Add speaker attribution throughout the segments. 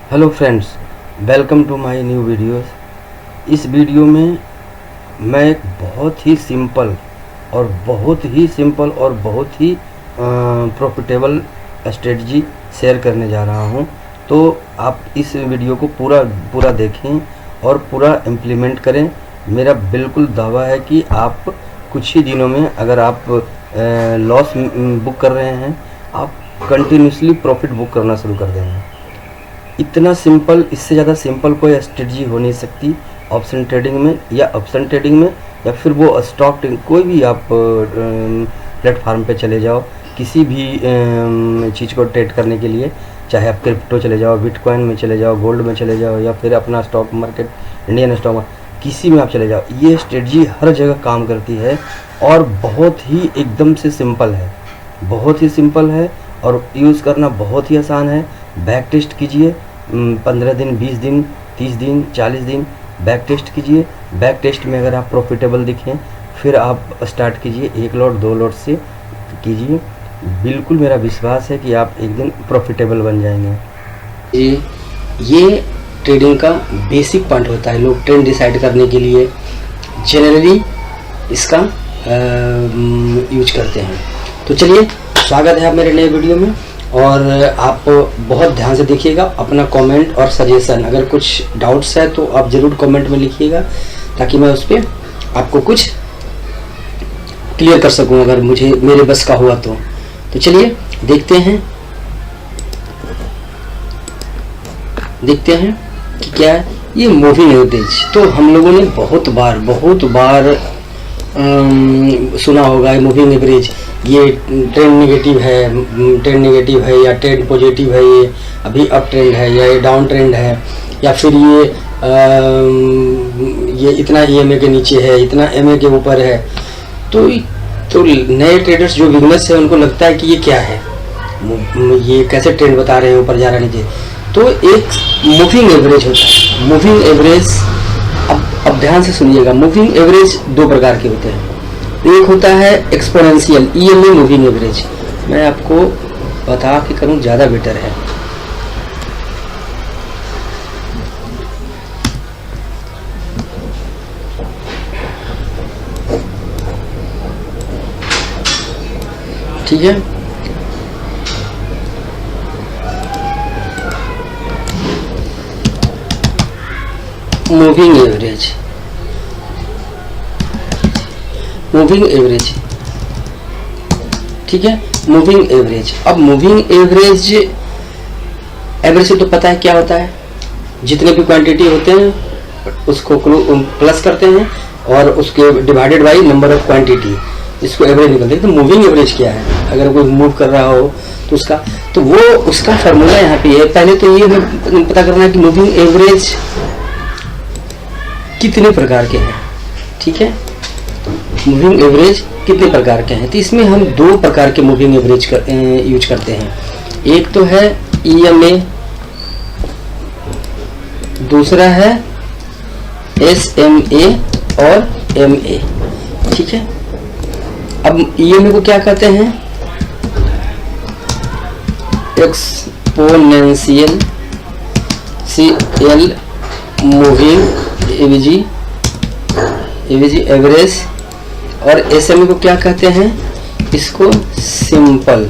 Speaker 1: Hello friends, welcome to my new videos. इस video में मैं एक बहुत ही सिंपल और बहुत ही प्रॉफिटेबल स्ट्रेटजी शेयर करने जा रहा हूं। तो आप इस वीडियो को पूरा देखें और पूरा इम्प्लीमेंट करें। मेरा बिल्कुल दावा है कि आप कुछ ही दिनों में, अगर आप लॉस बुक कर रहे हैं, आप कंटिन्यूसली प्रॉफिट बुक करना शुरू कर देंगे। इतना सिंपल, इससे ज़्यादा सिंपल कोई स्ट्रेटजी हो नहीं सकती ऑप्शन ट्रेडिंग में या फिर वो स्टॉक ट्रेडिंग। कोई भी आप प्लेटफार्म पे चले जाओ, किसी भी चीज़ को ट्रेड करने के लिए, चाहे आप क्रिप्टो चले जाओ, बिटकॉइन में चले जाओ, गोल्ड में चले जाओ, या फिर अपना stock market, Indian stock market, किसी में आप चले जाओ, ये स्ट्रेटजी हर जगह काम करती है और बहुत ही एकदम से सिंपल है, बहुत ही सिंपल है और यूज़ करना बहुत ही आसान है। बैक टेस्ट कीजिए, 15 दिन, 20 दिन, 30 दिन, 40 दिन बैक टेस्ट कीजिए। बैक टेस्ट में अगर आप प्रॉफिटेबल दिखें, फिर आप स्टार्ट कीजिए 1 लॉट 2 लॉट से कीजिए। बिल्कुल मेरा विश्वास है कि आप एक दिन प्रॉफिटेबल बन जाएंगे। ये ट्रेडिंग का बेसिक पॉइंट होता है। लोग ट्रेंड डिसाइड करने के लिए जनरली इसका यूज करते हैं। तो चलिए, स्वागत है आप मेरे नए वीडियो में और आप बहुत ध्यान से देखिएगा। अपना कमेंट और सजेशन, अगर कुछ डाउट्स है तो आप ज़रूर कमेंट में लिखिएगा, ताकि मैं उस पर आपको कुछ क्लियर कर सकूं, अगर मेरे बस का हुआ तो। चलिए देखते हैं कि क्या है ये मूविंग एवरेज। तो हम लोगों ने बहुत बार सुना होगा ये मूविंग एवरेज, ये ट्रेंड नेगेटिव है या ट्रेंड पॉजिटिव है, ये अभी अप ट्रेंड है या ये डाउन ट्रेंड है, या फिर ये इतना EMA के नीचे है, इतना MA के ऊपर है। तो नए ट्रेडर्स जो बिगनर्स है, उनको लगता है कि ये क्या है, ये कैसे ट्रेंड बता रहे हैं, ऊपर जा रहा नीचे। तो एक मूविंग एवरेज होता है। मूविंग एवरेज, अब ध्यान से सुनिएगा, मूविंग एवरेज 2 प्रकार के होते हैं। एक होता है एक्सपोनेंशियल EMA मूविंग एवरेज। मैं आपको बता के करूं, ज़्यादा बेटर है। ठीक है, मूविंग एवरेज ठीक है, मूविंग एवरेज। अब मूविंग एवरेज से तो पता है क्या होता है, जितने भी क्वांटिटी होते हैं उसको प्लस करते हैं और उसके divided by number of quantity, इसको एवरेज निकलते हैं। तो मूविंग एवरेज क्या है, अगर कोई मूव कर रहा हो तो उसका फार्मूला यहाँ पे है। पहले तो ये हमें पता करना है कि मूविंग एवरेज कितने प्रकार के हैं। ठीक है, मूविंग एवरेज कितने प्रकार के हैं, तो इसमें हम 2 प्रकार के मूविंग एवरेज यूज करते हैं। एक तो है EMA, दूसरा है SMA और MA। ठीक है, अब EMA को क्या कहते हैं, एक्सपोनेंशियल CL मूविंग एवरेज, और SMA को क्या कहते हैं, इसको सिंपल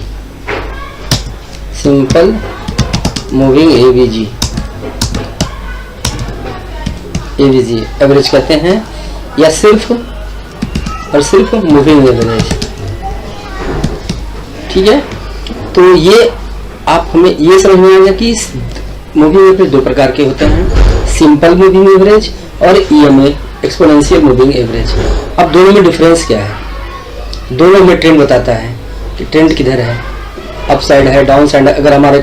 Speaker 1: मूविंग एवरेज कहते हैं, या सिर्फ मूविंग एवरेज। ठीक है, तो ये आप हमें ये समझ में आएगा कि मूविंग एवरेज 2 प्रकार के होते हैं, सिंपल मूविंग एवरेज और EMA एक्सपोनेंशियल मूविंग एवरेज। अब दोनों में डिफरेंस क्या है, दोनों में ट्रेंड बताता है कि ट्रेंड किधर है, अप साइड है, डाउन साइड है। अगर हमारा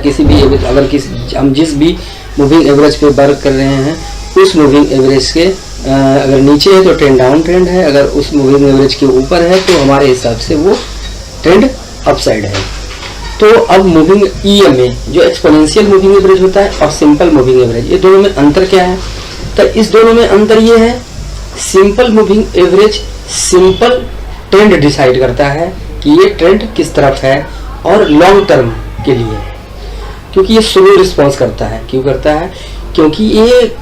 Speaker 1: हम जिस भी मूविंग एवरेज पे वर्क कर रहे हैं, उस मूविंग एवरेज के अगर नीचे है तो ट्रेंड डाउन ट्रेंड है, अगर उस मूविंग एवरेज के ऊपर है तो हमारे हिसाब से वो ट्रेंड अप साइड है। तो अब मूविंग EMA जो एक्सपोनेंशियल मूविंग एवरेज होता है और सिंपल मूविंग एवरेज, ये दोनों में अंतर क्या है, तो इस दोनों में अंतर ये है, simple moving average simple trend decide करता है कि ये ट्रेंड किस तरफ है और लॉन्ग टर्म के लिए,
Speaker 2: क्योंकि ये स्लो रिस्पॉन्स करता है। क्यों करता है? क्योंकि ये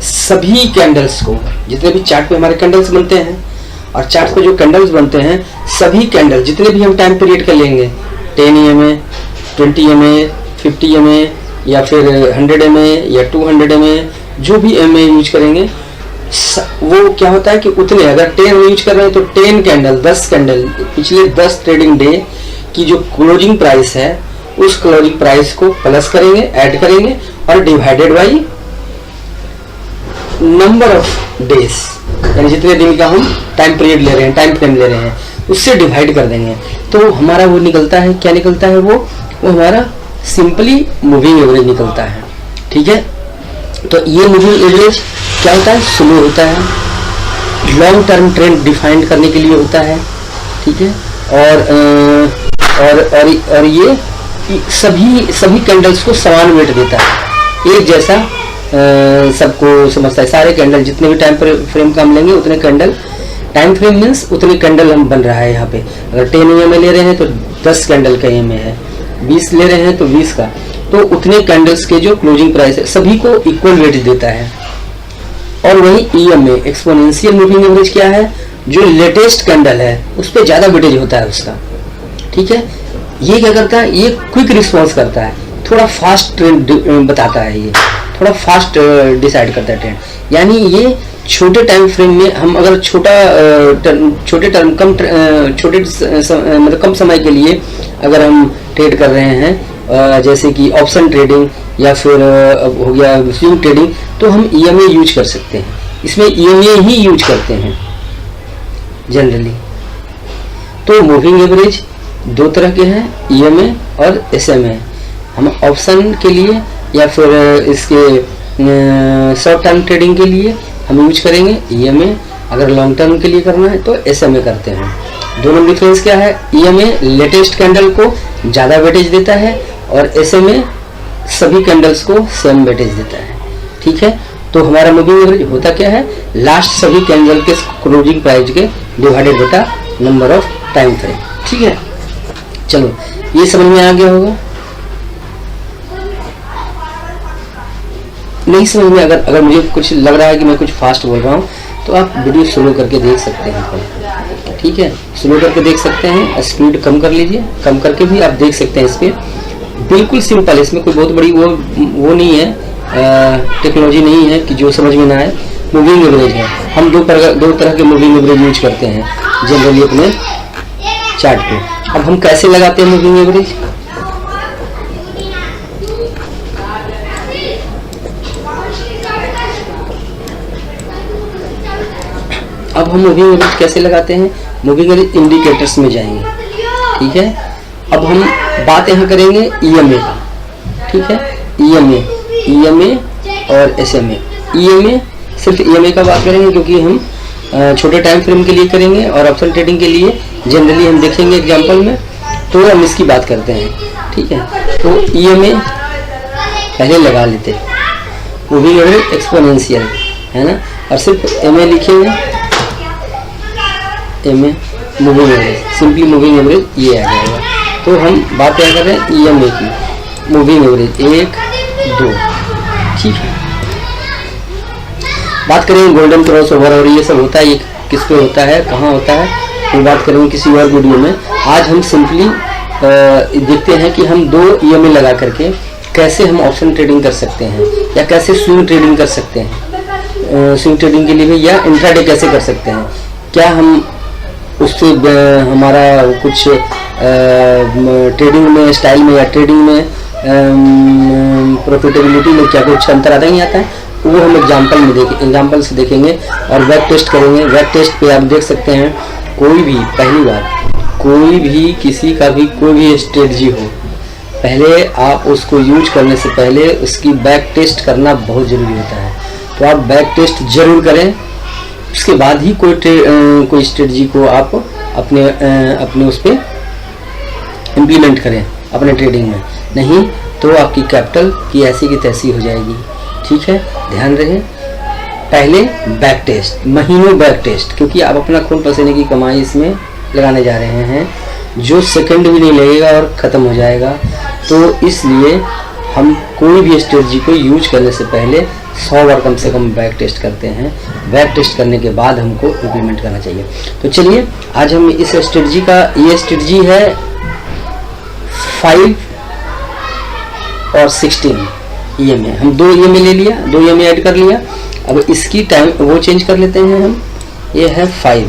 Speaker 2: सभी कैंडल्स को, जितने भी चार्ट पे हमारे कैंडल्स बनते हैं और चार्ट पे जो कैंडल्स बनते हैं, सभी कैंडल जितने भी हम टाइम पीरियड का लेंगे, 10 EMA, 20 EMA, 50 EMA या फिर 100 EMA या 200 EMA, जो भी EMA यूज करेंगे, वो क्या होता है कि उतने, अगर 10 यूज कर रहे हैं तो 10 कैंडल, 10 कैंडल पिछले 10 ट्रेडिंग डे की जो क्लोजिंग प्राइस है, उस क्लोजिंग प्राइस को प्लस करेंगे, ऐड करेंगे और divided by number of days, यानी जितने दिन का हम टाइम पीरियड ले रहे हैं, टाइम फ्रेम ले रहे हैं, उससे डिवाइड कर देंगे। तो हमारा वो निकलता है, क्या निकलता है? वो हमारा सिंपली मूविंग एवरेज निकलता है। ठीक है, तो ये मूविंग एवरेज क्या होता है? स्लो होता है, लॉन्ग टर्म ट्रेंड डिफाइन करने के लिए होता है। ठीक है, और ये सभी कैंडल्स को समान वेट देता है, एक जैसा सबको समझता है। सारे कैंडल जितने भी टाइम फ्रेम का हम लेंगे, उतने कैंडल, टाइम फ्रेम मीन्स उतने कैंडल हम बन रहा है। यहाँ पे अगर 10 EMA ले रहे हैं तो 10 कैंडल का EMA है, 20 ले रहे हैं तो 20 का, तो उतने कैंडल्स के जो क्लोजिंग प्राइस है सभी को इक्वल वेट देता है। और वही EMA एक्सपोनेंशियल मूविंग एवरेज क्या है? जो लेटेस्ट कैंडल है उस पर ज्यादा वेटेज होता है उसका। ठीक है, ये क्या करता है? ये क्विक रिस्पॉन्स करता है, थोड़ा फास्ट ट्रेंड बताता है, ये थोड़ा फास्ट डिसाइड करता है ट्रेंड। यानी ये छोटे टाइम फ्रेम में हम अगर मतलब कम समय के लिए अगर हम ट्रेड कर रहे हैं, जैसे कि ऑप्शन ट्रेडिंग या फिर हो गया स्विंग ट्रेडिंग, तो हम EMA यूज कर सकते हैं। इसमें EMA ही यूज करते हैं जनरली। तो मूविंग एवरेज दो तरह के हैं, EMA और SMA। हम ऑप्शन के लिए या फिर इसके शॉर्ट टर्म ट्रेडिंग के लिए हम यूज करेंगे EMA, अगर लॉन्ग टर्म के लिए करना है तो SMA करते हैं। दोनों डिफरेंस क्या है? EMA लेटेस्ट कैंडल को ज़्यादा वेटेज देता है और SMA सभी कैंडल्स को सेम वेटेज देता है। ठीक है, तो हमारा मूविंग एवरेज होता क्या है? लास्ट सभी कैंडल के क्लोजिंग प्राइस के डिवाइडेड बटा नंबर ऑफ टाइम फ्रेम। ठीक है, चलो ये समझ में आ गया होगा। नहीं समझ में अगर मुझे कुछ लग रहा है कि मैं कुछ फास्ट बोल रहा हूँ, तो आप वीडियो स्लो करके देख सकते हैं। ठीक है, स्लो करके देख सकते हैं, स्पीड कम कर लीजिए, कम करके भी आप देख सकते हैं। इसमें बिल्कुल सिंपल है, इसमें कोई बहुत बड़ी वो नहीं है, टेक्नोलॉजी नहीं है कि जो समझ में ना आए। मूविंग एवरेज है, हम दो तरह के मूविंग एवरेज यूज करते हैं जनरली अपने चार्ट पे। अब हम कैसे लगाते हैं मूविंग एवरेज? अब हम मूविंग एवरेज कैसे लगाते हैं? मूविंग एवरेज इंडिकेटर्स में जाएंगे। ठीक है, अब हम बात यहाँ करेंगे EMA का। ठीक है, EMA और SMA। EMA सिर्फ EMA का बात करेंगे क्योंकि हम छोटे टाइम फ्रेम के लिए करेंगे और ऑप्शन ट्रेडिंग के लिए जनरली हम देखेंगे एग्जांपल में, तो हम इसकी बात करते हैं। ठीक है, तो EMA पहले लगा लेते हैं, मूविंग एवरेज एक्सपोनेंशियल है ना, और सिर्फ MA लिखेंगे, MA moving average, simply moving average ये आ जाएगा। तो हम बात क्या कर रहे हैं? EMA की मूविंग एवरेज 1, 2। ठीक है, बात करेंगे गोल्डन क्रॉस ओवर और ये सब होता है, ये किस पे होता है, कहाँ होता है, वो बात करेंगे किसी और वीडियो में। आज हम सिंपली देखते हैं कि हम 2 EMA लगा करके कैसे हम ऑप्शन ट्रेडिंग कर सकते हैं या कैसे स्विंग ट्रेडिंग कर सकते हैं। स्विंग ट्रेडिंग के लिए भी या इंट्राडे कैसे कर सकते हैं, क्या हम उससे हमारा कुछ ट्रेडिंग में स्टाइल में या ट्रेडिंग में प्रॉफिटेबिलिटी में क्या कुछ अंतर आता नहीं आता है, वो हम एग्जाम्पल से देखेंगे और वेब टेस्ट करेंगे। वेब टेस्ट पे आप देख सकते हैं, कोई भी पहली बार कोई भी किसी का भी कोई भी स्ट्रेटजी हो, पहले आप उसको यूज करने से पहले उसकी बैक टेस्ट करना बहुत ज़रूरी होता है। तो आप बैक टेस्ट जरूर करें, उसके बाद ही कोई स्ट्रेटजी को आप अपने उस पर इम्प्लीमेंट करें अपने ट्रेडिंग में, नहीं तो आपकी कैपिटल की ऐसी की तैसी हो जाएगी। ठीक है, ध्यान रहे, पहले बैक टेस्ट, महीनों बैक टेस्ट, क्योंकि आप अपना खून पसीने की कमाई इसमें लगाने जा रहे हैं, जो सेकंड भी नहीं लगेगा और ख़त्म हो जाएगा। तो इसलिए हम कोई भी स्ट्रेटजी को यूज करने से पहले 100 बार कम से कम बैक टेस्ट करते हैं। बैक टेस्ट करने के बाद हमको इम्प्लीमेंट करना चाहिए। तो चलिए आज हम इस स्ट्रेटजी का, ये स्ट्रेटजी है 5 और 16 EMA। हम 2 EMA ले लिया, 2 EMA ऐड कर लिया। अब इसकी टाइम वो चेंज कर लेते हैं हम। ये है 5,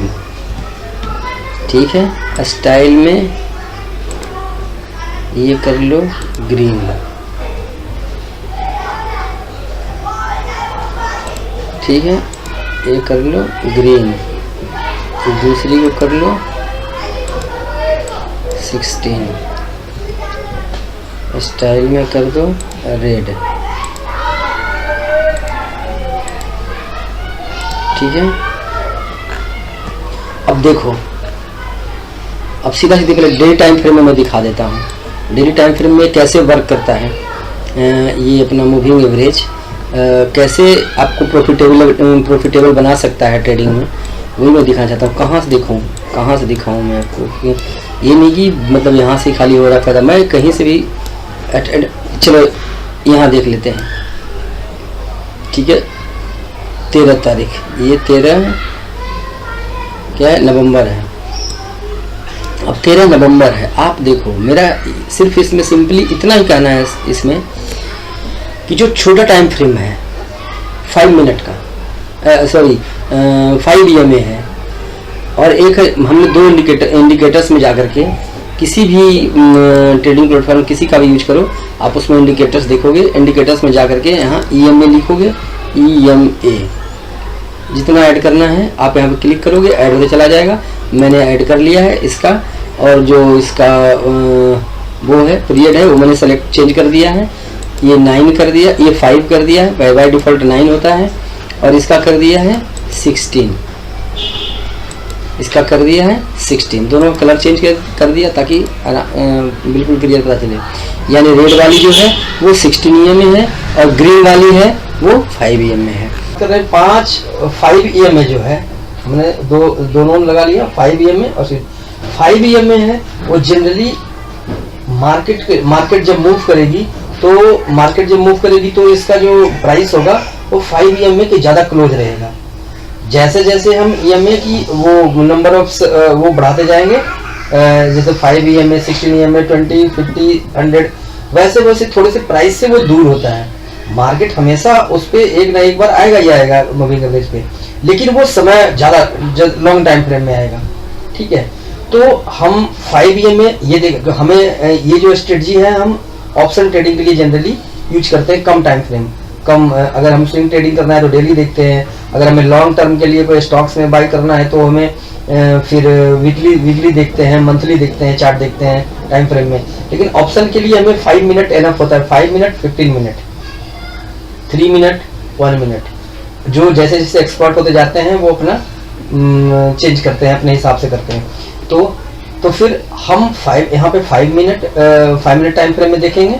Speaker 2: ठीक है। स्टाइल में ये कर लो ग्रीन, ठीक है। ये कर लो ग्रीन, दूसरी को कर लो 16, स्टाइल में कर दो रेड, ठीक है। अब देखो, अब सीधा सीधा पहले डेली टाइम फ्रेम में मैं दिखा देता हूँ। डेली टाइम फ्रेम में कैसे वर्क करता है ये अपना मूविंग एवरेज, कैसे आपको प्रॉफिटेबल बना सकता है ट्रेडिंग में, वही मैं दिखाना चाहता हूँ। कहाँ से दिखाऊँ मैं आपको। ये नहीं कि मतलब यहाँ से खाली हो रहा फायदा, मैं कहीं से भी चलो यहाँ देख लेते हैं, ठीक है। 13 तारीख, ये 13 क्या है, नवंबर है। अब 13 नवंबर है। आप देखो, मेरा सिर्फ इसमें सिंपली इतना ही कहना है इसमें कि जो छोटा टाइम फ्रेम है 5 मिनट का, 5 EMA है, और एक हमने 2 इंडिकेटर्स में जाकर के किसी भी ट्रेडिंग प्लेटफॉर्म किसी का भी यूज करो, आप उसमें इंडिकेटर्स देखोगे। इंडिकेटर्स में जाकर के यहाँ EMA लिखोगे, EMA जितना ऐड करना है आप यहाँ पे क्लिक करोगे, ऐड होते चला जाएगा। मैंने ऐड कर लिया है इसका, और जो इसका वो है पीरियड है वो मैंने सेलेक्ट चेंज कर दिया है। ये 9 कर दिया, ये 5 कर दिया है, बाय डिफ़ॉल्ट 9 होता है। और इसका कर दिया है 16, इसका कर दिया है 16। दोनों कलर चेंज कर दिया ताकि बिल्कुल क्लियर पता चले। यानी रेड वाली जो है वो 16 EMA है और ग्रीन वाली है वो 5 EMA है। कर रहे 5 EMA जो है हमने दोनों लगा लिया। 5 EMA और 5 EMA है वो जनरली मार्केट जब मूव करेगी तो इसका जो प्राइस होगा वो 5 EMA के ज़्यादा क्लोज रहेगा। जैसे जैसे हम EMA की वो नंबर ऑफ वो बढ़ाते जाएंगे, जैसे 5 EMA, 16 EMA, 20, 50, 100, वैसे वैसे थोड़े से प्राइस से वो दूर होता है। मार्केट हमेशा उस पर एक ना एक बार आएगा ही आएगा मूविंग एवरेज पे, लेकिन वो समय ज़्यादा लॉन्ग टाइम फ्रेम में आएगा, ठीक है। तो हम 5 EMA ये देख, हमें ये जो स्ट्रेटजी है हम ऑप्शन ट्रेडिंग के लिए जनरली यूज करते हैं। कम टाइम फ्रेम, अगर हम स्विंग ट्रेडिंग करना है तो डेली देखते हैं। अगर हमें लॉन्ग टर्म के लिए कोई स्टॉक्स में बाई करना है तो हमें फिर वीकली देखते हैं, मंथली देखते हैं, चार्ट देखते हैं टाइम फ्रेम में। लेकिन ऑप्शन के लिए हमें 5 मिनट एनफ होता है। 5 मिनट, 15 मिनट, 3 मिनट, 1 मिनट, जो जैसे जैसे एक्सपर्ट होते जाते हैं वो अपना चेंज करते हैं, अपने हिसाब से करते हैं। तो फिर हम यहाँ पे 5 मिनट टाइम फ्रेम में देखेंगे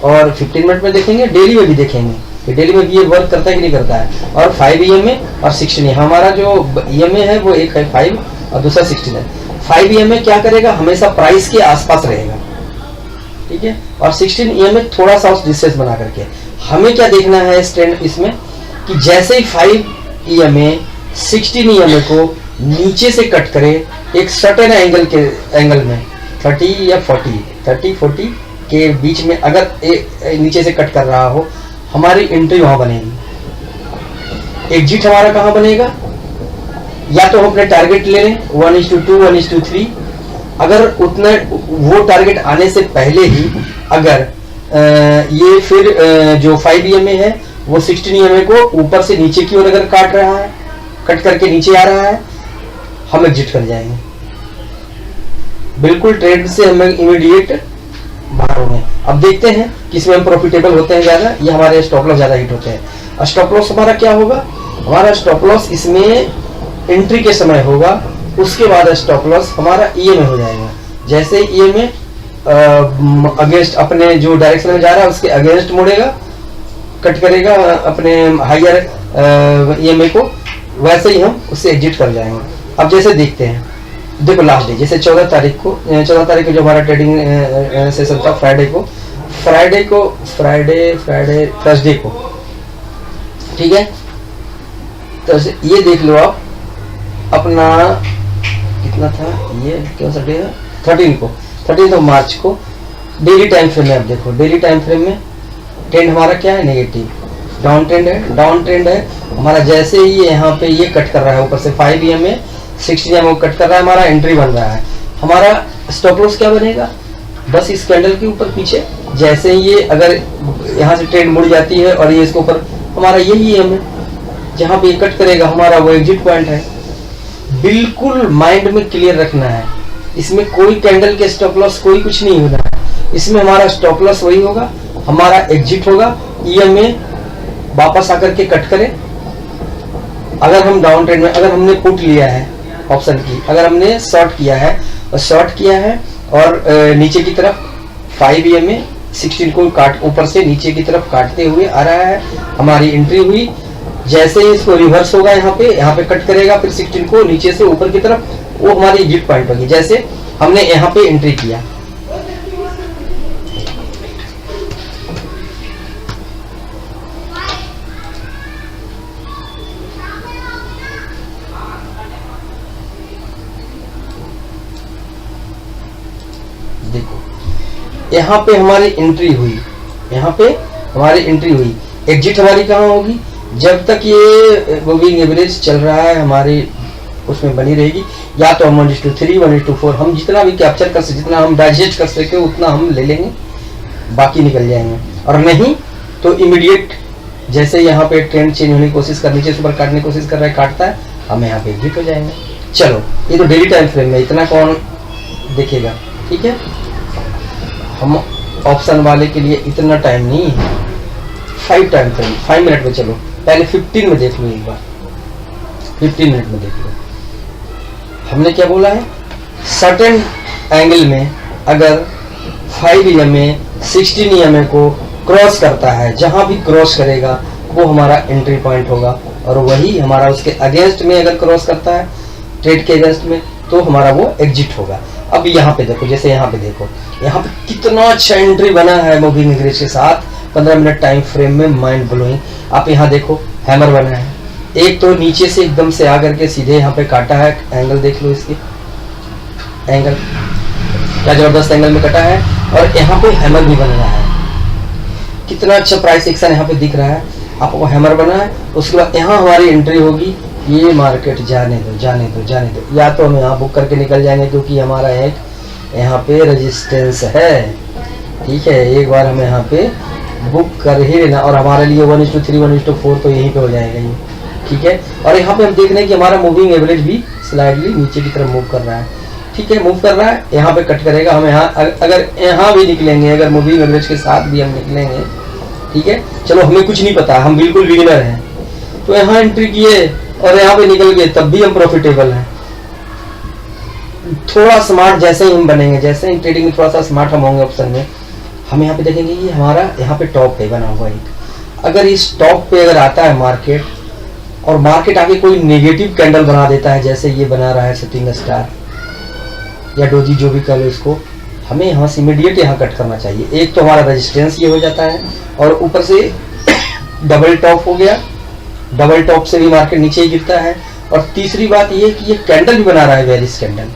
Speaker 2: और 15 मिनट में देखेंगे, डेली में भी देखेंगे कि डेली में भी ये वर्क करता है कि नहीं करता है। और 5 EMA और 16, हमारा जो EMA है वो एक है 5 और दूसरा 16 है। 5 EMA क्या करेगा, हमेशा प्राइस के आसपास रहेगा, ठीक है। और 16 EMA थोड़ा सा उस डिस्टेंस बना करके। हमें क्या देखना है इस ट्रेंड इसमें कि जैसे ही 5 EMA 16 EMA को नीचे से कट करे एक सर्टेन एंगल में 30 या 40 के बीच में, अगर नीचे से कट कर रहा हो, हमारी एंट्री वहां बनेगी। एग्जिट हमारा कहां बनेगा, या तो हम अपने टारगेट ले लें 1:2, 1:3। अगर उतना वो टारगेट आने से पहले ही अगर ये फिर जो 5 EMA है वो 16 EMA को ऊपर से नीचे की ओर अगर काट रहा है, कट करके नीचे आ रहा है, हम एग्जिट कर जाएंगे। बिल्कुल ट्रेड से हम इमीडिएट बाहर हो गए। अब देखते हैं किसमें हम प्रॉफिटेबल होते हैं ज्यादा, या हमारे स्टॉप लॉस ज्यादा हिट होते हैं। स्टॉप लॉस हमारा क्या होगा, हमारा स्टॉप लॉस इसमें एंट्री के समय होगा, उसके बाद स्टॉप लॉस हमारा EMA हो जाएगा। जैसे EMA अगेंस्ट अपने जो डायरेक्शन में जा रहा है उसके अगेंस्ट मुड़ेगा, कट करेगा अपने हायर EMA को, वैसे ही हम उससे एग्जिट कर जाएंगे। अब जैसे देखते हैं, देखो लास्ट डे जैसे 14 तारीख को जो हमारा ट्रेडिंग सेशन था फ्राइडे को,
Speaker 1: फ्राइडे थर्सडे को, ठीक है। तो ये देख लो आप अपना कितना था, ये क्या सा डे है, 13 मार्च को डेली टाइम फ्रेम में। आप देखो डेली टाइम फ्रेम में ट्रेंड हमारा क्या है, नेगेटिव, डाउन ट्रेंड है हमारा। जैसे ही यहाँ पे ये कट कर रहा है ऊपर से 5 EMA 60 EMA कट कर रहा है, हमारा एंट्री बन रहा है। हमारा स्टॉप लॉस क्या बनेगा, बस इस कैंडल के ऊपर पीछे। जैसे ही ये अगर यहाँ से ट्रेंड मुड़ जाती है और ये इसके ऊपर, हमारा यही EMA जहाँ पे ये कट करेगा हमारा वो एग्जिट पॉइंट है। बिल्कुल माइंड में क्लियर रखना है, इसमें कोई कैंडल के स्टॉप लॉस कोई कुछ नहीं होना है। इसमें हमारा स्टॉप लॉस वही होगा, हमारा एग्जिट होगा, EMA वापस आकर के कट करे। अगर हम डाउन ट्रेंड में, अगर हमने पुट लिया है ऑप्शन की, अगर हमने शॉर्ट किया है और नीचे की तरफ 5 EMA 16 को काट ऊपर से नीचे की तरफ काटते हुए आ रहा है, हमारी एंट्री हुई। जैसे ही इसको रिवर्स होगा यहाँ पे कट करेगा, फिर 16 को नीचे से ऊपर की तरफ, वो हमारी एग्जिट पॉइंट होगी। जैसे हमने यहाँ पे एंट्री किया, देखो यहाँ पे हमारी एंट्री हुई, एग्जिट हमारी कहाँ होगी, जब तक ये मूविंग एवरेज चल रहा है हमारी उसमें बनी रहेगी। या तो हम 1:3 1:4 हम जितना भी कैप्चर कर सके, जितना हम डाइजेस्ट कर सके उतना हम ले लेंगे, बाकी निकल जाएंगे। और नहीं तो इमीडिएट जैसे यहाँ पे ट्रेंड चेंज होने की कोशिश कर, नीचे से ऊपर काटने की कोशिश कर रहा है, काटता है, हम यहाँ पे एग्जिट हो जाएंगे। चलो ये तो डेली टाइम फ्रेम में, इतना कौन देखेगा, ठीक है। हम ऑप्शन वाले के लिए इतना टाइम नहीं है, 5 मिनट में। चलो पहले 15 में देख लो एक बार, 15 मिनट में देख लो। हमने क्या बोला है, सर्टेन एंगल में अगर 5 EMA 16 EMA को क्रॉस करता है, जहां भी क्रॉस करेगा वो हमारा एंट्री पॉइंट होगा। और वही हमारा उसके अगेंस्ट में अगर क्रॉस करता है, ट्रेड के अगेंस्ट में, तो हमारा वो एग्जिट होगा। अब यहाँ पे देखो, जैसे यहाँ पे देखो, यहाँ पे कितना अच्छा एंट्री बना है मूविंग एवरेज के साथ 15 मिनट टाइम फ्रेम में, माइंड ब्लोइंग। आप यहाँ देखो हैमर बना है, एक तो नीचे से एकदम से आकर के सीधे यहाँ पे काटा है, एंगल देख लो, इसकी एंगल क्या जबरदस्त एंगल में कटा है। और यहाँ पे हैमर भी बन रहा है, कितना अच्छा प्राइस एक्शन यहाँ पे दिख रहा है आपको, हैमर बना है। उसके बाद यहाँ हमारी एंट्री होगी, ये मार्केट जाने दो, या तो हम यहाँ बुक करके निकल जाएंगे क्योंकि हमारा एक यहाँ पे रेजिस्टेंस है, ठीक है। एक बार हमें यहाँ पे बुक कर ही लेना, और हमारे लिए 1:3 1:4 तो यहीं पे हो जाएगा ये, ठीक है। और यहाँ पे हम देख रहे हैं कि हमारा मूविंग एवरेज भी स्लाइडली नीचे की तरफ मूव कर रहा है, ठीक है, मूव कर रहा है। यहाँ पे कट करेगा, हम यहाँ अगर यहाँ भी निकलेंगे, अगर मूविंग एवरेज के साथ भी हम निकलेंगे, ठीक है। चलो हमें कुछ नहीं पता, हम बिल्कुल बिगिनर हैं, तो यहाँ एंट्री किए और यहाँ पे निकल गए, तब भी हम प्रॉफिटेबल हैं। थोड़ा स्मार्ट जैसे ही हम बनेंगे, जैसे ही ट्रेडिंग में थोड़ा सा स्मार्ट हम होंगे ऑप्शन में, हम यहाँ पे देखेंगे ये हमारा यहाँ पे टॉप पे बना हुआ एक, अगर इस टॉप पे अगर आता है मार्केट, और मार्केट आगे कोई नेगेटिव कैंडल बना देता है, जैसे ये बना रहा है शूटिंग स्टार या डोजी, जो भी कर लो इसको, हमें यहाँ से इमीडिएट यहाँ कट करना चाहिए। एक तो हमारा रेजिस्टेंस ये हो जाता है, और ऊपर से डबल टॉप हो गया, डबल टॉप से भी मार्केट नीचे ही गिरता है। और तीसरी बात ये कि ये कैंडल भी बना रहा है, बेरिश कैंडल,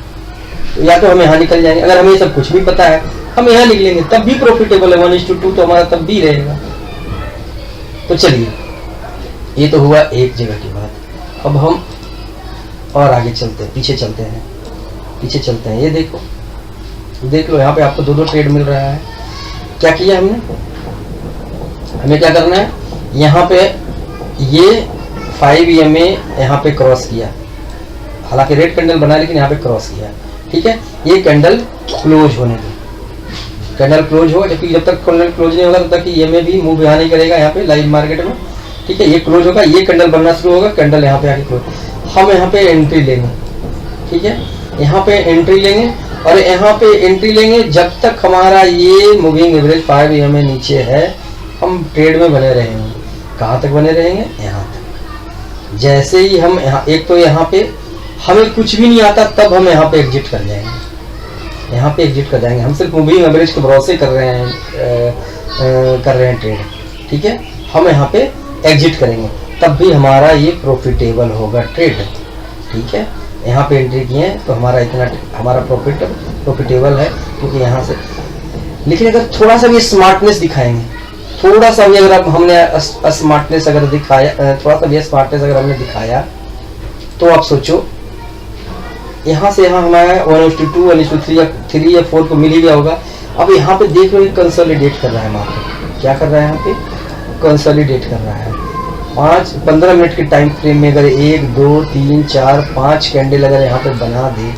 Speaker 1: तो या तो हम यहाँ निकल जाएंगे, अगर हमें सब कुछ भी पता है हम यहाँ निकलेंगे तब भी प्रॉफिटेबल है, 1:2 तो हमारा तब भी रहेगा। तो चलिए, ये तो हुआ एक जगह की बात। अब हम और आगे चलते हैं, पीछे चलते हैं। ये देखो, देख लो, यहाँ पे आपको 2 ट्रेड मिल रहा है। क्या किया हमने, हमें क्या करना है, यहाँ पे ये 5 EMA यहाँ पे क्रॉस किया, हालांकि रेड कैंडल बना, लेकिन यहाँ पे क्रॉस किया, ठीक है। ये कैंडल क्लोज होने दो, कैंडल क्लोज हो, जब तक कैंडल क्लोज नहीं होगा तब तक EMA भी मूव यहाँ नहीं करेगा, यहाँ पे लाइव मार्केट में, ठीक है। ये क्लोज होगा, ये कैंडल बनना शुरू होगा, कैंडल यहाँ पे आके क्लोज। हम यहाँ पे एंट्री लेंगे, ठीक है, यहाँ पे एंट्री लेंगे, और यहाँ पे एंट्री लेंगे जब तक हमारा ये मूविंग एवरेज 5 EMA नीचे है, हम ट्रेड में बने रहेंगे। कहाँ तक बने रहेंगे, यहाँ तक। जैसे ही हम यहाँ, एक तो यहाँ पे हमें कुछ भी नहीं आता, तब हम यहाँ पे एग्जिट कर जाएंगे, हम सिर्फ मूविंग एवरेज के भरोसे कर रहे हैं
Speaker 2: कर रहे हैं ट्रेड, ठीक है, हम यहाँ पे एग्जिट करेंगे, तब भी हमारा ये प्रॉफिटेबल होगा ट्रेड, ठीक है। यहाँ पे एंट्री किए हैं तो हमारा इतना हमारा प्रॉफिटेबल है, क्योंकि यहाँ से। लेकिन अगर थोड़ा सा भी स्मार्टनेस दिखाएंगे, थोड़ा सा भी अगर हमने स्मार्टनेस अगर दिखाया, थोड़ा सा भी स्मार्टनेस अगर हमने दिखाया, तो आप सोचो यहाँ से यहाँ हमारा 1:2, 1:3 या 3 या 4 को मिल ही गया होगा। अब यहाँ पे देख लो कंसोलिडेट कर रहा है मार्केट, क्या कर रहा है यहाँ पे, कंसोलिडेट कर रहा है। 15 मिनट के टाइम फ्रेम में अगर 1, 2, 3, 4, 5 कैंडल अगर यहाँ पे बना दे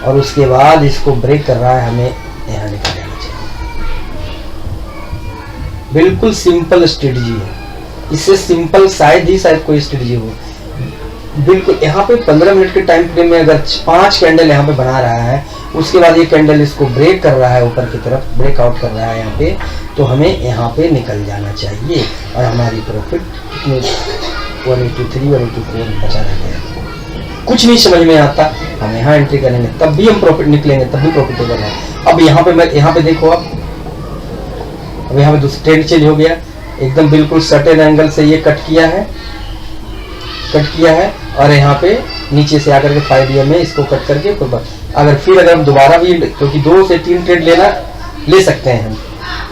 Speaker 2: और उसके बाद इसको ब्रेक कर रहा है, हमें यहाँ निकल जाना चाहिए। बिल्कुल सिंपल स्ट्रेटजी है, इससे सिंपल शायद कोई स्ट्रेटजी हो। बिल्कुल यहाँ पे 15 मिनट के टाइम फ्रेम में अगर 5 कैंडल यहाँ पे बना रहा है, उसके बाद ये कैंडल इसको ब्रेक कर रहा है, ऊपर की तरफ ब्रेकआउट कर रहा है यहाँ पे, तो हमें यहाँ पे निकल जाना चाहिए और हमारी प्रॉफिट 1:3, 1:4 बचा रहेगा। कुछ नहीं समझ में आता, हम यहाँ एंट्री करेंगे तब भी हम प्रॉफिट निकलेंगे, तब भी प्रॉफिटेबल है। अब यहाँ पे मैं यहाँ पे देखो, अब यहाँ पे दूसरा ट्रेंड चेंज हो गया, एकदम बिल्कुल सर्टेन एंगल से ये कट किया है और यहाँ पे नीचे से आकर के 5 ईयर में इसको कट करके अगर हम दोबारा भी, क्योंकि 2 से 3 ट्रेड ले सकते हैं हम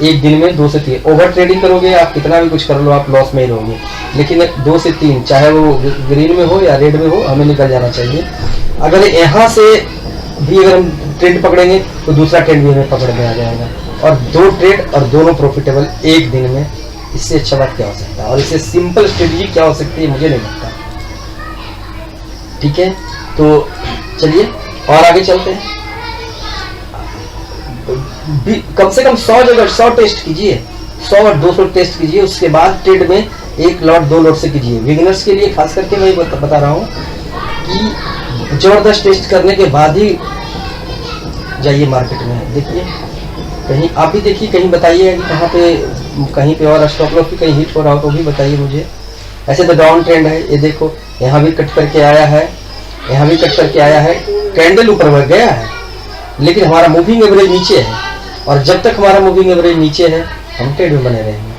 Speaker 2: एक दिन में, 2 से 3। ओवर ट्रेडिंग करोगे आप, कितना भी कुछ कर लो, आप लॉस में ही रहोगे। लेकिन 2 से 3, चाहे वो ग्रीन में हो या रेड में हो, हमें निकल जाना चाहिए। अगर यहाँ से भी अगर हम ट्रेंड पकड़ेंगे तो दूसरा ट्रेंड भी हमें पकड़ में आ जाएगा, और 2 ट्रेड और दोनों प्रॉफिटेबल एक दिन में। इससे अच्छा बात क्या हो सकता है, और इससे सिंपल स्ट्रेटजी क्या हो सकती है, मुझे नहीं लगता, ठीक है। तो चलिए और आगे चलते हैं। कम से कम 100 जगह 100 टेस्ट कीजिए, 100 और 200 टेस्ट कीजिए, उसके बाद ट्रेड में 1 लॉट 2 लॉट से कीजिए। बिगिनर्स के लिए खास करके मैं बता रहा हूँ कि जबरदस्त टेस्ट करने के बाद ही जाइए मार्केट में। देखिए कहीं आप ही देखिए, कहीं बताइए कि कहीं पे और स्टॉप लॉस भी कहीं हिट हो रहा हो तो भी बताइए मुझे। ऐसे तो डाउन ट्रेंड है, ये देखो यहाँ भी कट करके आया है, यहाँ भी कट करके आया है, कैंडल ऊपर बढ़ गया है, लेकिन हमारा मूविंग एवरेज नीचे है, और जब तक हमारा मूविंग एवरेज नीचे है हम ट्रेड में बने रहेंगे,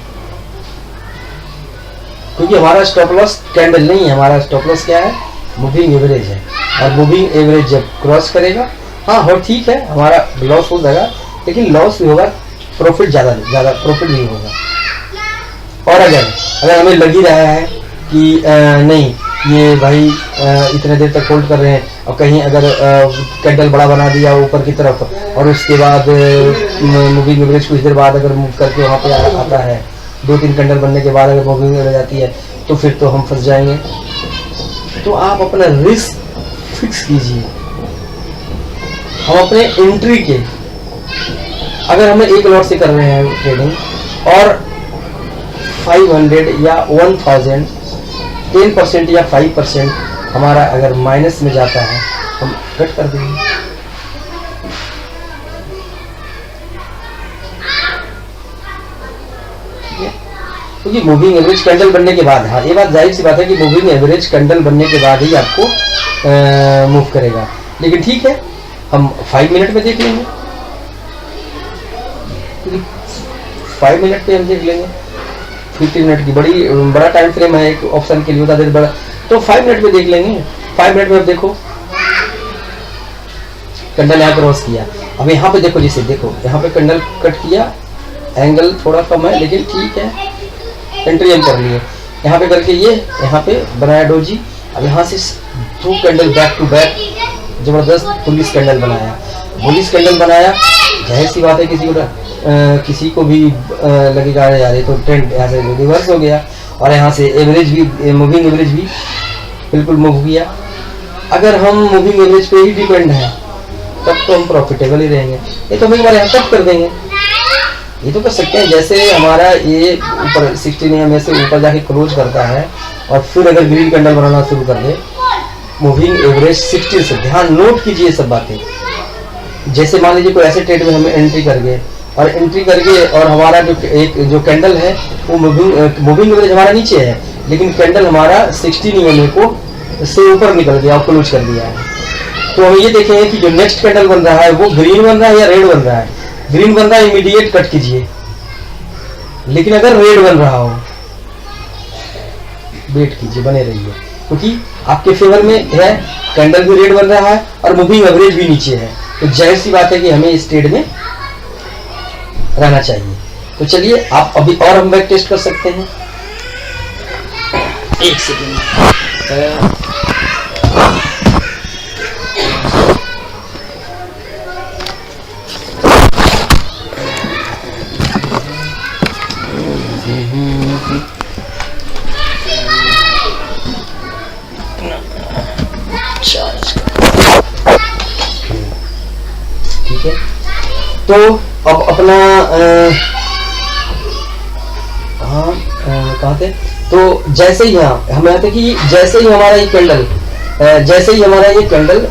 Speaker 2: क्योंकि हमारा स्टॉप लॉस कैंडल नहीं है, हमारा स्टॉप लॉस क्या है, मूविंग एवरेज है। और मूविंग एवरेज जब क्रॉस करेगा, हाँ हो ठीक है, हमारा लॉस हो जाएगा, लेकिन लॉस भी होगा, प्रॉफिट ज़्यादा प्रॉफिट नहीं होगा। और अगर हमें लग ही रहा है कि नहीं ये भाई इतने देर तक होल्ड कर रहे हैं, और कहीं अगर कैंडल बड़ा बना दिया ऊपर की तरफ, और उसके बाद मूविंग एवरेज कुछ देर बाद अगर मूव करके वहाँ पे आता है, 2-3 कैंडल बनने के बाद अगर मूविंग एवरेज आती है, तो फिर तो हम फंस जाएंगे। तो आप अपना रिस्क फिक्स कीजिए। हम अपने एंट्री के, अगर हमें 1 लॉट से कर रहे हैं ट्रेडिंग, और 500 या 1000 10% या 5% हमारा अगर माइनस में जाता है, हम कट कर देंगे। क्योंकि मूविंग एवरेज कैंडल बनने के बाद, हाँ ये बात जाहिर सी बात है कि मूविंग एवरेज कैंडल बनने के बाद ही आपको मूव करेगा। लेकिन ठीक है, हम 5 मिनट में देख लेंगे, 5 मिनट पे हम देख लेंगे। 50 मिनट की बड़ा टाइम फ्रेम है एक ऑप्शन के लिए, उतना देर बड़ा, तो 5 मिनट में देख लेंगे। 5 मिनट में अब देखो कैंडल यहाँ क्रॉस किया, अब यहाँ पे देखो, जिसे देखो यहाँ पे कैंडल कट किया, एंगल थोड़ा कम है लेकिन ठीक है, एंट्री हम कर लिए। यहाँ पे करके ये यहाँ पे बनाया डोजी, अब यहाँ से 2 कैंडल बैक टू बैक जबरदस्त बुलिश कैंडल बनाया। बुलिश कैंडल बनाया, जाहिर सी बात है किसी को भी लगेगा यार ये तो ट्रेंड यहाँ से रिवर्स हो गया, और यहाँ से एवरेज भी, मूविंग एवरेज भी बिल्कुल मूव किया। अगर हम मूविंग एवरेज पे ही डिपेंड है तब तो हम प्रॉफिटेबल ही रहेंगे। ये तो हम एक बार यहाँ तक कर देंगे, ये तो कर सकते हैं। जैसे हमारा ये ऊपर 16 EMA से ऊपर जाके क्लोज करता है, और फिर अगर ग्रीन कैंडल बनाना शुरू कर दे, मूविंग एवरेज 16 से, ध्यान नोट कीजिए सब बातें। जैसे मान लीजिए कोई ऐसे ट्रेड में हमें एंट्री कर गए, और हमारा जो कैंडल है वो मूविंग एवरेज हमारा नीचे है, लेकिन कैंडल हमारा 16 EMA को से ऊपर निकल गया और क्लोज कर दिया है। तो हम ये देखेंगे कि जो नेक्स्ट कैंडल बन रहा है वो ग्रीन बन रहा है या रेड बन रहा है। ग्रीन बन रहा है, इमीडिएट कट कीजिए, लेकिन अगर रेड बन रहा हो, वेट कीजिए, बने रहिए, क्योंकि आपके फेवर में है, कैंडल भी रेड बन रहा है और मूविंग एवरेज भी नीचे है, तो जाहिर सी बात है कि हमें इस ट्रेड में रहना चाहिए। तो चलिए आप अभी और हम बैक टेस्ट कर सकते हैं। एक सेकेंड, ठीक है। तो अब अपना कहाँ थे? तो जैसे ही यहाँ हमें आते कि जैसे ही हमारा ये कैंडल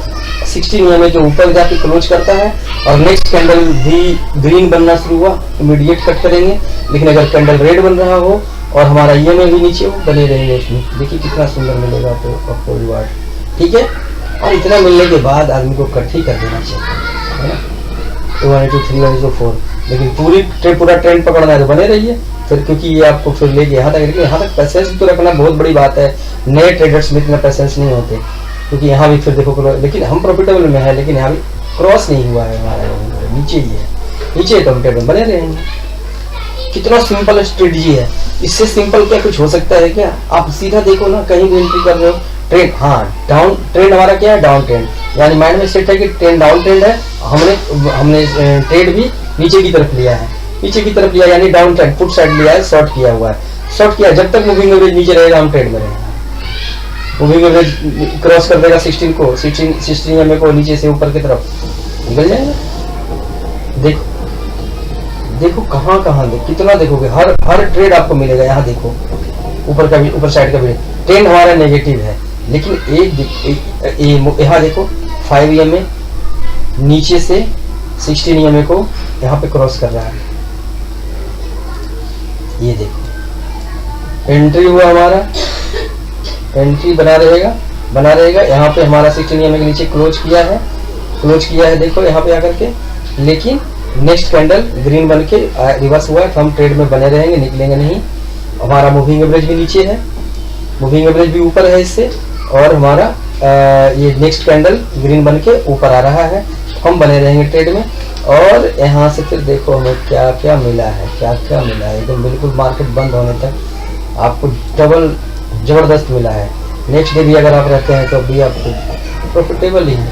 Speaker 2: 16 EMA के ऊपर जाके क्लोज करता है और नेक्स्ट कैंडल भी ग्रीन बनना शुरू हुआ, इमीडिएट कट करेंगे। लेकिन अगर कैंडल रेड बन रहा हो और हमारा EMA भी नीचे हो, बने रहेंगे उसमें। देखिए कितना सुंदर मिलेगा आपको रिवार्ड, ठीक है। और इतना मिलने के बाद आदमी को कट ही कर देना चाहिए, है ना। 2 1 2 3 1 2 4, लेकिन पूरा ट्रेंड पकड़ना है तो बने रहिए फिर, क्योंकि ये आपको फिर लेके यहाँ तक, लेकिन यहाँ तक पैसेंस तो रखना बहुत बड़ी बात है। नए ट्रेडर्स में इतना पैसेंस नहीं होते, क्योंकि यहाँ भी फिर देखो, लेकिन हम प्रॉफिटेबल में है, लेकिन यहाँ भी क्रॉस नहीं हुआ है हमारा, नीचे ही है, नीचे तो हम ट्रेड बने रहेंगे। कितना सिंपल स्ट्रेटजी है, इससे सिंपल क्या कुछ हो सकता है क्या? आप सीधा देखो ना, कहीं भी एंट्री कर रहे हो, ट्रेंड, हाँ डाउन ट्रेंड हमारा क्या है, डाउन ट्रेंड, यानी माइंड में सेट है कि ट्रेंड डाउन ट्रेंड है। हमने ट्रेड भी नीचे की तरफ लिया है, नीचे की तरफ लिया यानी डाउन ट्रेंड, पुट साइड लिया है, शॉर्ट किया हुआ है, शॉर्ट किया। जब तक मूविंग एवरेज नीचे रहेगा हम ट्रेड में रहेंगे। मूविंग एवरेज क्रॉस कर देगा 16 EMA को, नीचे से ऊपर की तरफ निकल जाएगा। देखो कहाँ कितना देखोगे, हर ट्रेड आपको मिलेगा। यहाँ देखो ऊपर साइड का भी ट्रेंड हमारा नेगेटिव है, लेकिन यहाँ देखो 5 EMA नीचे से 16 EMA को यहाँ पे क्रॉस कर रहा है। ये देखो एंट्री हुआ हमारा, एंट्री बना रहेगा। यहाँ पे हमारा 16 EMA के नीचे क्लोज किया है देखो यहाँ पे आकर के, लेकिन नेक्स्ट कैंडल ग्रीन बन के रिवर्स हुआ है, तो हम ट्रेड में बने रहेंगे, निकलेंगे नहीं। हमारा मूविंग एवरेज भी नीचे है, मूविंग एवरेज भी ऊपर है इससे, और हमारा ये नेक्स्ट कैंडल ग्रीन बन के ऊपर आ रहा है, हम बने रहेंगे ट्रेड में। और यहाँ से फिर देखो हमें क्या क्या मिला है, एकदम बिल्कुल मार्केट बंद होने तक आपको डबल जबरदस्त मिला है। नेक्स्ट डे भी अगर आप रहते हैं तो भी आपको प्रॉफिटेबल ही है।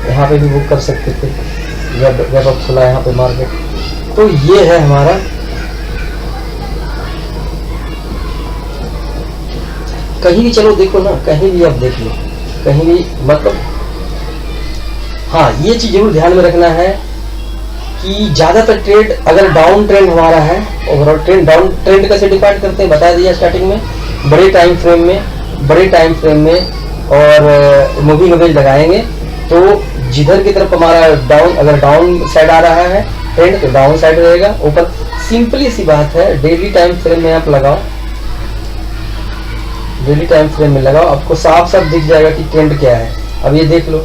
Speaker 2: यहाँ पे भी बुक कर सकते थे जब अब खुला यहाँ पे मार्केट। तो ये है हमारा कहीं भी, चलो देखो ना, कहीं भी आप देख लो, कहीं भी मतलब, हाँ ये चीज जरूर ध्यान में रखना है कि ज्यादातर ट्रेड अगर डाउन ट्रेंड हमारा है, ओवरऑल ट्रेंड डाउन ट्रेंड कैसे डिफाइन करते हैं बता दिया स्टार्टिंग में, बड़े टाइम फ्रेम में और मूविंग एवरेज लगाएंगे। तो जिधर की तरफ हमारा डाउन, अगर डाउन साइड आ रहा है ट्रेंड तो डाउन साइड रहेगा। ऊपर सिंपली सी बात है, डेली टाइम फ्रेम में आप लगाओ, डेली टाइम फ्रेम में लगाओ, आपको साफ साफ दिख जाएगा कि ट्रेंड क्या है। अब ये देख लो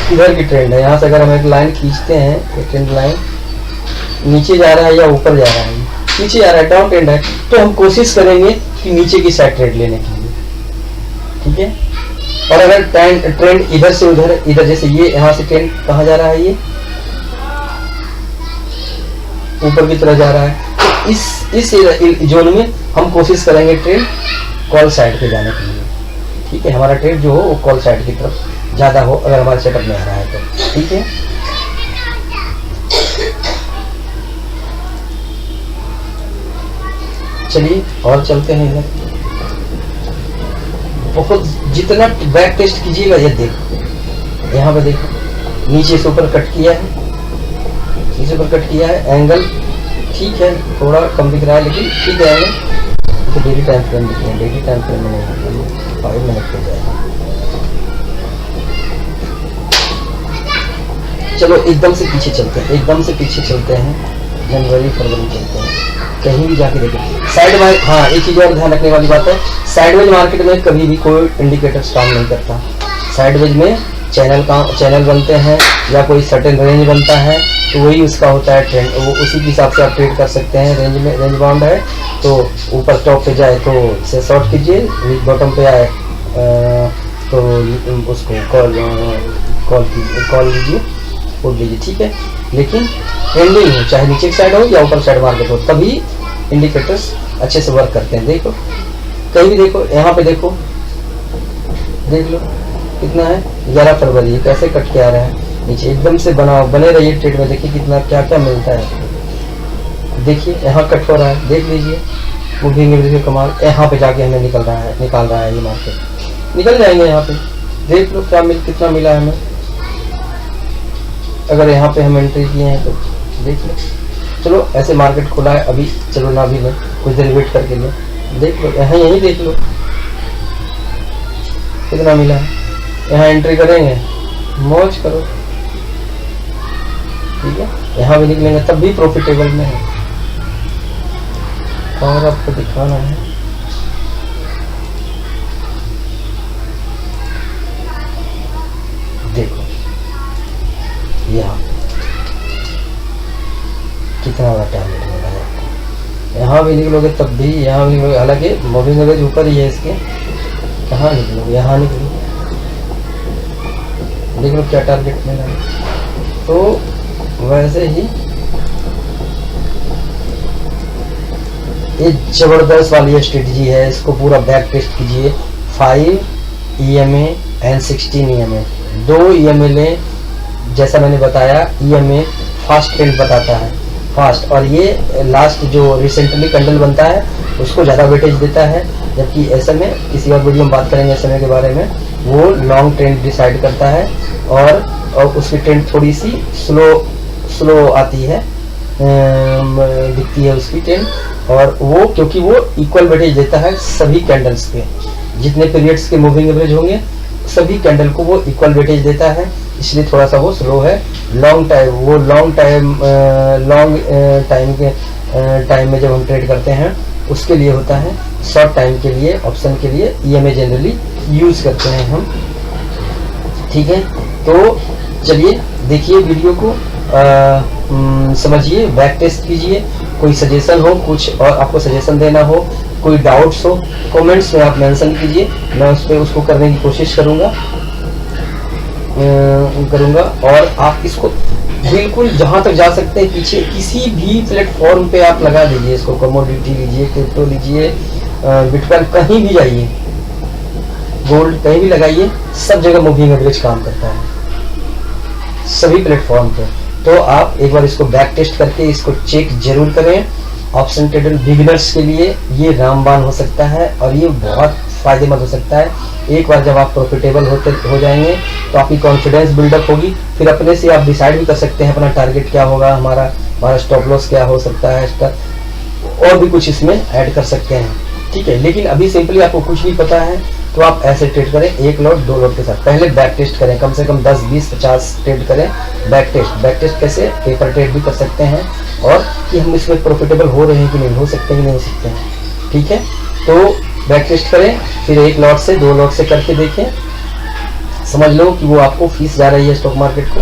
Speaker 2: किधर की ट्रेंड है, यहाँ से अगर हम एक लाइन खींचते हैं, ये ट्रेंड लाइन नीचे जा रहा है या ऊपर जा रहा है, नीचे जा रहा है, डाउन ट्रेंड है, तो हम कोशिश करेंगे कि नीचे की साइड ट्रेड लेने के लिए, ठीक है। और अगर ट्रेंड इधर से उधर, इधर जैसे ये यहाँ से ट्रेंड कहाँ जा रहा है, ये ऊपर की तरह जा रहा है, तो इस जोन में हम कोशिश करेंगे ट्रेंड कॉल साइड पे जाने के लिए, ठीक है। हमारा ट्रेड जो हो वो कॉल साइड की तरफ ज्यादा हो, अगर हमारे सेटअप में आ रहा है तो, ठीक है। चलिए और चलते हैं इधर। बहुत जितना बैक टेस्ट कीजिएगा, ये देखो यहाँ पे देखो नीचे से ऊपर कट किया है, नीचे ऊपर कट किया है, एंगल ठीक है, थोड़ा कम दिख रहा है लेकिन ठीक है एंगल। तो डेली टाइम फ्रेम दिख रहे हैं, डेली टाइम फ्रेम में नहीं, 5 मिनट हो जाएगा। चलो एकदम से पीछे चलते हैं, जनवरी फरवरी चलते हैं, कहीं भी जाके देखें साइड वाइज। हाँ एक चीज और ध्यान रखने वाली बात है, साइडवेज मार्केट में कभी भी कोई इंडिकेटर्स काम नहीं करता। साइडवेज में
Speaker 1: चैनल बनते हैं या कोई सर्टेन रेंज बनता है, तो वही उसका होता है ट्रेंड, वो उसी के हिसाब से आप ट्रेड कर सकते हैं। रेंज बाउंड है तो ऊपर टॉप पे जाए तो से शॉर्ट कीजिए, बॉटम पे आए तो उसको कॉल लीजिए, पुट लीजिए, ठीक है। लेकिन ट्रेंडिंग हो, चाहे नीचे की साइड हो या ऊपर साइड मार्केट हो, तभी इंडिकेटर्स अच्छे से वर्क करते हैं। देखो कहीं भी देखो, यहाँ पे देखो, देख लो कितना है 11 फरवरी, कैसे कट के आ रहा है नीचे, एकदम से बने रहिए ट्रेड में, देखिए कितना क्या क्या मिलता है। देखिए यहाँ कट हो रहा है, देख लीजिए मूविंग एवरेज का कमाल, यहाँ पे जाके हमें निकाल रहा है ये मार्केट, निकल जाएंगे यहाँ पे। देख लो कितना मिला है हमें, अगर यहाँ पे हम एंट्री किए हैं तो देख लो। चलो ऐसे मार्केट खुला है अभी, चलो ना भी लें, कुछ देर वेट करके लें, देख लो यहाँ यही देख लो कितना मिला है। यहाँ एंट्री करेंगे, मौज करो, ठीक है। यहाँ भी निकलेंगे तब भी प्रॉफिटेबल में है। और आपको दिखाना है, देखो यहाँ कितना बड़ा टारगेट मिला है आपको। यहाँ भी निकलोगे तब भी, यहाँ भी निकलोगे, हालांकि मूविंग एवरेज ऊपर ही है इसके, कहाँ निकलोगे, यहाँ निकलो, देख लो क्या टारगेट मिला है। तो वैसे ही ये जबरदस्त वाली स्ट्रेटजी है, इसको पूरा बैक टेस्ट कीजिए। 5 EMA एंड 16 EMA, 2 EMA लें, जैसा मैंने बताया EMA फास्ट ट्रेंड बताता है, फास्ट, और ये लास्ट जो रिसेंटली कैंडल बनता है उसको ज़्यादा वेटेज देता है, जबकि SMA, किसी और वीडियो में बात करेंगे SMA के बारे में, वो लॉन्ग ट्रेंड डिसाइड करता है और उसकी ट्रेंड थोड़ी सी स्लो आती है, दिखती है उसकी ट्रेंड, और वो क्योंकि वो इक्वल वेटेज देता है सभी कैंडल्स के, जितने पीरियड्स के मूविंग एवरेज होंगे सभी कैंडल को वो इक्वल वेटेज देता है, इसलिए थोड़ा सा वो स्लो है। लॉन्ग टाइम में जब हम ट्रेड करते हैं उसके लिए होता है, शॉर्ट टाइम के लिए ऑप्शन के लिए EMA जनरली यूज करते हैं हम, ठीक है। तो चलिए देखिए वीडियो को, समझिए, बैक टेस्ट कीजिए, कोई सजेशन हो, कुछ और आपको सजेशन देना हो, कोई डाउट्स हो, कमेंट्स में आप मेंशन कीजिए, मैं उस पर उसको करने की कोशिश करूँगा और आप इसको बिल्कुल जहाँ तक जा सकते हैं पीछे किसी भी प्लेटफॉर्म पे आप लगा दीजिए इसको, कमोडिटी लीजिए, क्रिप्टो लीजिए, बिटकॉइन, कहीं भी जाइए, गोल्ड कहीं भी लगाइए, सब जगह मूविंग एवरेज काम करता है सभी प्लेटफॉर्म पे। तो आप एक बार इसको बैक टेस्ट करके इसको चेक जरूर करें। ऑप्शन ट्रेडर बिगिनर्स के लिए ये रामबाण हो सकता है और ये बहुत फायदेमंद हो सकता है। एक बार जब आप प्रॉफिटेबल हो जाएंगे तो आपकी कॉन्फिडेंस बिल्डअप होगी, फिर अपने से आप डिसाइड भी कर सकते हैं अपना टारगेट क्या होगा, हमारा स्टॉप लॉस क्या हो सकता है, इसका और भी कुछ इसमें ऐड कर सकते हैं, ठीक है। लेकिन अभी सिंपली आपको कुछ नहीं पता है तो आप ऐसे ट्रेड करें, 1 लॉट 2 लॉट के साथ। पहले बैक टेस्ट करें, कम से कम 10 20 50 ट्रेड करें बैक टेस्ट कैसे, पेपर ट्रेड भी कर सकते हैं, और कि हम इसमें प्रॉफिटेबल हो रहे हैं कि नहीं, हो सकते हैं कि नहीं हो सकते हैं, ठीक है। तो बैक टेस्ट करें, फिर 1 लॉट से 2 लॉट से करके देखें, समझ लो कि वो आपको फीस जा रही है स्टॉक मार्केट को,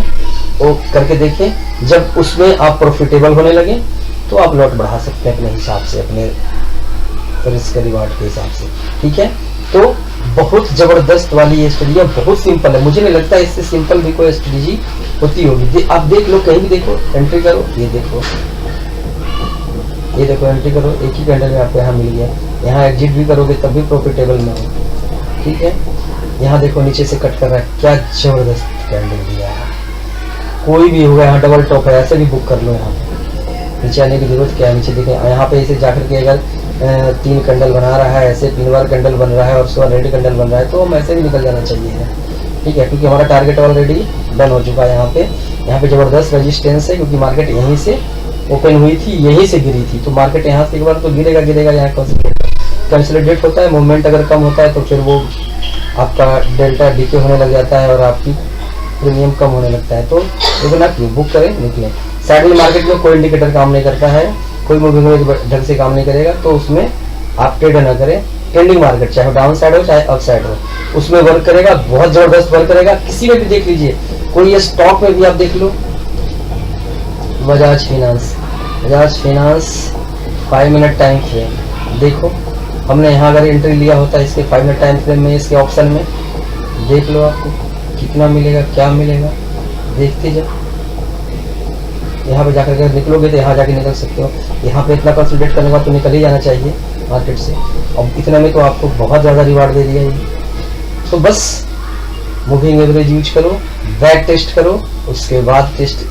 Speaker 1: वो करके देखें। जब उसमें आप प्रॉफिटेबल होने लगे तो आप लॉट बढ़ा सकते हैं अपने हिसाब से, अपने रिस्क रिवार्ड के हिसाब से, ठीक है। तो बहुत जबरदस्त वाली ये स्ट्रेटजी, बहुत सिंपल है, मुझे नहीं लगता इससे सिंपल भी कोई स्ट्रेटजी होती होगी। आप देख लो, कहीं भी देखो, एंट्री करो, ये देखो एंट्री करो, एक ही कैंडल में आपको यहाँ मिल गया, यहाँ एग्जिट भी करोगे तब भी प्रॉफिटेबल में हो, ठीक है। यहाँ देखो नीचे से कट कर रहा है, क्या जबरदस्त कैंडल दिया है, कोई भी होगा, यहाँ डबल टॉप है, ऐसे भी बुक कर लो, यहाँ नीचे आने की जरूरत क्या है। नीचे देखें, यहाँ पे ऐसे जाकर के अगर 3 कैंडल बना रहा है, ऐसे 3 बार कैंडल बन रहा है और उसके बाद रेड कैंडल बन रहा है, तो हम ऐसे भी निकल जाना चाहिए, ठीक है, क्योंकि हमारा टारगेट ऑलरेडी डन हो चुका है। यहाँ पे जबरदस्त रेजिस्टेंस है, क्योंकि मार्केट यहीं से ओपन हुई थी, यहीं से गिरी थी, तो मार्केट यहाँ से एक बार तो गिरेगा, यहाँ कंसोलिडेट होता है, मूवमेंट अगर कम होता है तो फिर वो आपका डेल्टा डीके होने लग जाता है और आपकी प्रीमियम कम होने लगता है। तो लेकिन आप बुक करें, निकलें। सैडल मार्केट में कोई इंडिकेटर काम नहीं करता है, कोई मूविंग एवरेज ढंग से काम नहीं करेगा, तो उसमें आप ट्रेड ना करें,
Speaker 2: ट्रेंडिंग मार्केट, चाहे डाउन साइड हो चाहे अप साइड हो, उसमें वर्क करेगा, बहुत जबरदस्त वर्क करेगा। किसी में भी देख लीजिए, कोई ये स्टॉक में भी आप देख लो, Bajaj finance, Bajaj finance 5 minute time frame देखो, हमने यहाँ अगर एंट्री लिया होता है इसके 5 मिनट टाइम फ्रेम में, इसके ऑप्शन में देख लो आपको कितना मिलेगा, क्या मिलेगा, देखते जाओ। यहाँ पे जाकर अगर निकलोगे तो यहाँ जाके निकल सकते हो, यहाँ पे इतना कंसोलिडेट करने के बाद तो निकल ही जाना चाहिए मार्केट से। अब इतना में तो आपको बहुत ज़्यादा रिवार्ड दे दिया ये। तो बस मूविंग एवरेज यूज करो, बैक टेस्ट करो, उसके बाद टेस्ट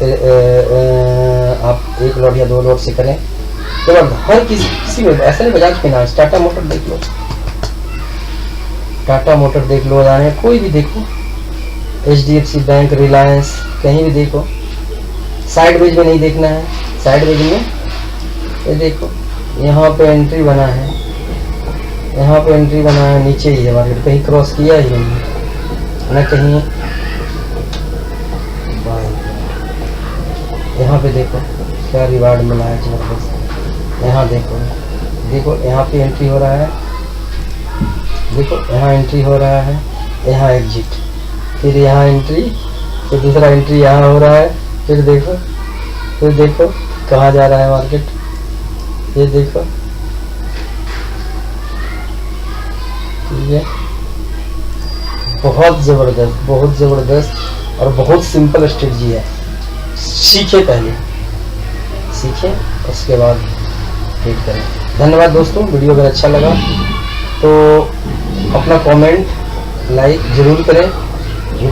Speaker 2: आप 1 लॉट या 2 लॉट से करें। तो हर किसी में ऐसा नहीं, बजाज फाइनेंस, टाटा मोटर देख लो, टाटा मोटर देख लो, जाने कोई भी देखो, HDFC बैंक, रिलायंस, कहीं भी देखो। साइड वेज में नहीं देखना है, साइड वेज में ये देखो, यहाँ पे एंट्री बना है, यहाँ पे एंट्री बना है, नीचे ही है मार्केट, कहीं क्रॉस किया ही नहीं ना कहीं। यहाँ पे देखो क्या रिवार्ड मिला है जबरदस्त, यहाँ देखो, देखो यहाँ पे एंट्री हो रहा है, देखो यहाँ एंट्री हो रहा है, यहाँ एग्जिट, फिर यहाँ एंट्री, फिर दूसरा एंट्री यहाँ हो रहा है, फिर देखो कहाँ जा रहा है मार्केट, ये देखो, ठीक है। बहुत ज़बरदस्त और बहुत सिंपल स्ट्रेटजी है। सीखे, पहले सीखें, उसके बाद ट्रेड करें। धन्यवाद दोस्तों, वीडियो अगर अच्छा लगा तो अपना कमेंट लाइक ज़रूर करें,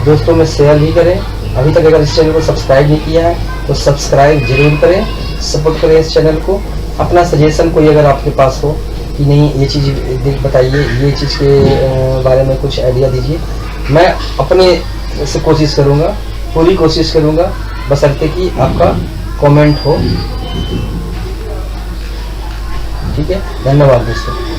Speaker 2: दोस्तों में शेयर भी करें। अभी तक अगर इस चैनल को सब्सक्राइब नहीं किया है तो सब्सक्राइब जरूर करें, सपोर्ट करें इस चैनल को। अपना सजेशन कोई अगर आपके पास हो कि नहीं ये चीज़ बताइए, ये चीज़ के बारे में कुछ आइडिया दीजिए, मैं अपने से कोशिश करूँगा, पूरी कोशिश करूँगा, बशर्ते कि आपका कमेंट हो। ठीक है, धन्यवाद दोस्तों।